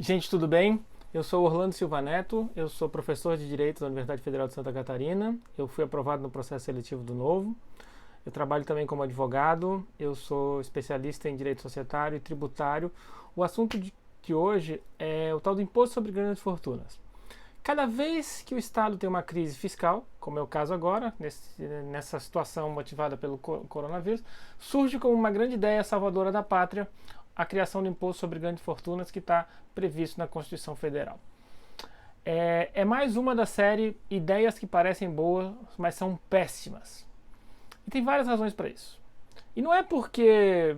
Gente, tudo bem? Eu sou Orlando Silva Neto, eu sou professor de Direito da Universidade Federal de Santa Catarina, eu fui aprovado no processo seletivo do Novo, eu trabalho também como advogado, eu sou especialista em Direito Societário e Tributário. O assunto de hoje é o tal do Imposto sobre Grandes Fortunas. Cada vez que o Estado tem uma crise fiscal, como é o caso agora, nessa situação motivada pelo coronavírus, surge como uma grande ideia salvadora da pátria a criação do Imposto sobre Grandes Fortunas que está previsto na Constituição Federal. É mais uma da série ideias que parecem boas, mas são péssimas. E tem várias razões para isso. E não é porque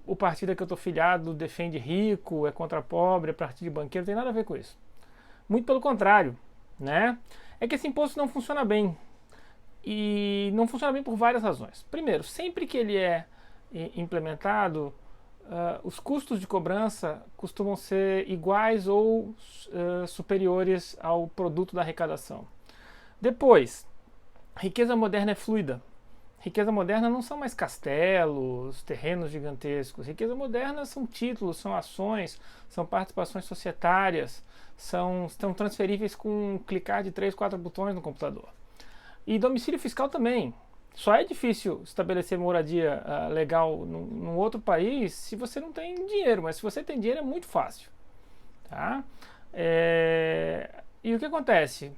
o partido a que eu estou filiado defende rico, é contra pobre, é partido de banqueiro, não tem nada a ver com isso. Muito pelo contrário, né? É que esse imposto não funciona bem. E não funciona bem por várias razões. Primeiro, sempre que ele é implementado, os custos de cobrança costumam ser iguais ou superiores ao produto da arrecadação. Depois, riqueza moderna é fluida. Riqueza moderna não são mais castelos, terrenos gigantescos. Riqueza moderna são títulos, são ações, são participações societárias, estão transferíveis com um clicar de 3, 4 botões no computador. E domicílio fiscal também. Só é difícil estabelecer moradia legal num outro país se você não tem dinheiro, mas se você tem dinheiro é muito fácil. Tá? E o que acontece?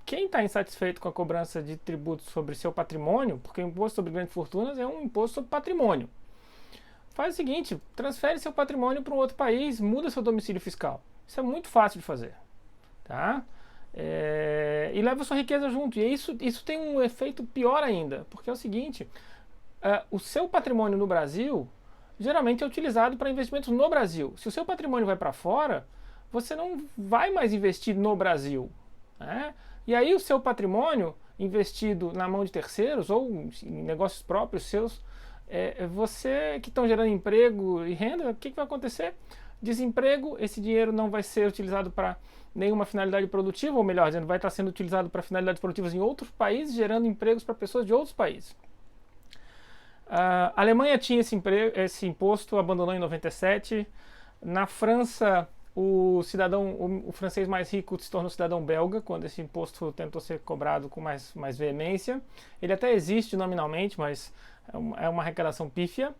Quem está insatisfeito com a cobrança de tributos sobre seu patrimônio, porque o imposto sobre grandes fortunas é um imposto sobre patrimônio, faz o seguinte, transfere seu patrimônio para um outro país, muda seu domicílio fiscal. Isso é muito fácil de fazer. Tá? E leva sua riqueza junto. E isso tem um efeito pior ainda, porque é o seguinte, o seu patrimônio no Brasil geralmente é utilizado para investimentos no Brasil. Se o seu patrimônio vai para fora, você não vai mais investir no Brasil, né? E aí o seu patrimônio investido na mão de terceiros ou em negócios próprios seus, você que estão gerando emprego e renda, o que vai acontecer? Desemprego, esse dinheiro não vai ser utilizado para nenhuma finalidade produtiva, ou melhor dizendo, vai estar sendo utilizado para finalidades produtivas em outros países, gerando empregos para pessoas de outros países. A Alemanha tinha esse imposto, abandonou em 97. Na França, o francês mais rico se tornou cidadão belga, quando esse imposto tentou ser cobrado com mais veemência. Ele até existe nominalmente, mas é uma arrecadação pífia.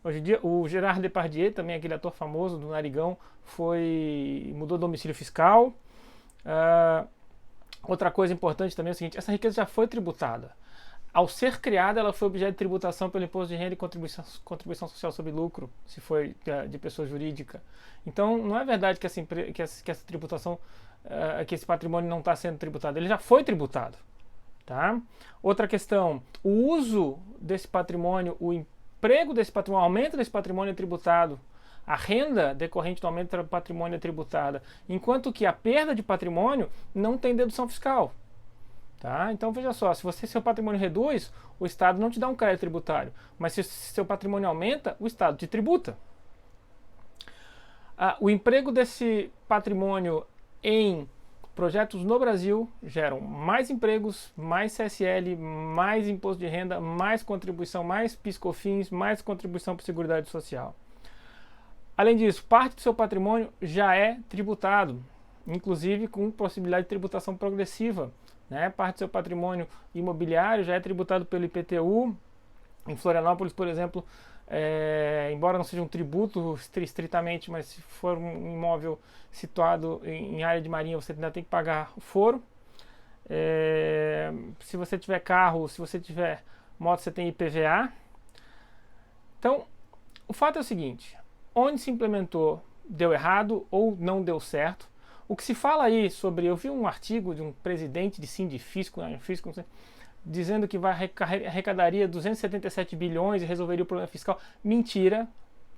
Hoje em dia, o Gerard Depardieu, também aquele ator famoso do Narigão, mudou domicílio fiscal. Outra coisa importante também é o seguinte, essa riqueza já foi tributada. Ao ser criada, ela foi objeto de tributação pelo imposto de renda e contribuição social sobre lucro, se foi de pessoa jurídica. Então, não é verdade que essa tributação, que esse patrimônio não está sendo tributado. Ele já foi tributado. Tá? Outra questão, o uso desse patrimônio, o emprego desse patrimônio, o aumento desse patrimônio é tributado. A renda decorrente do aumento do patrimônio é tributada, enquanto que a perda de patrimônio não tem dedução fiscal. Tá? Então veja só, se seu patrimônio reduz, o Estado não te dá um crédito tributário, mas se seu patrimônio aumenta, o Estado te tributa. O emprego desse patrimônio em projetos no Brasil geram mais empregos, mais CSL, mais imposto de renda, mais contribuição, mais PIS/COFINS, mais contribuição para a Seguridade Social. Além disso, parte do seu patrimônio já é tributado, inclusive com possibilidade de tributação progressiva. Né? Parte do seu patrimônio imobiliário já é tributado pelo IPTU. Em Florianópolis, por exemplo, embora não seja um tributo estritamente, mas se for um imóvel situado em área de marinha, você ainda tem que pagar o foro. Se você tiver carro, se você tiver moto, você tem IPVA. Então, o fato é o seguinte, onde se implementou deu errado ou não deu certo. O que se fala aí sobre, eu vi um artigo de um presidente de Sindifisco, dizendo que arrecadaria 277 bilhões e resolveria o problema fiscal. Mentira,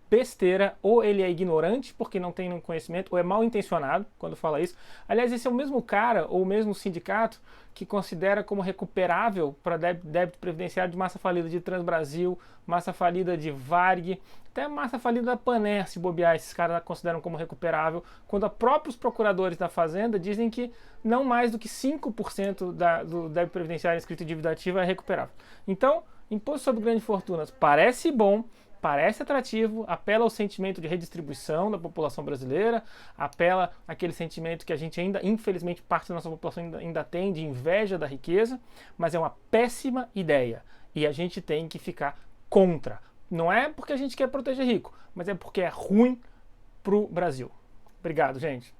besteira, ou ele é ignorante porque não tem conhecimento, ou é mal intencionado quando fala isso. Aliás, esse é o mesmo cara, ou o mesmo sindicato, que considera como recuperável para débito previdenciário de massa falida de Transbrasil, massa falida de Varg, até massa falida da Paner, se bobear, esses caras consideram como recuperável, quando próprios procuradores da Fazenda dizem que não mais do que 5% do débito previdenciário inscrito em dívida ativa é recuperável. Então, imposto sobre grandes fortunas parece bom, parece atrativo, apela ao sentimento de redistribuição da população brasileira, apela àquele sentimento que a gente ainda, infelizmente, parte da nossa população ainda tem de inveja da riqueza, mas é uma péssima ideia e a gente tem que ficar contra. Não é porque a gente quer proteger rico, mas é porque é ruim para o Brasil. Obrigado, gente.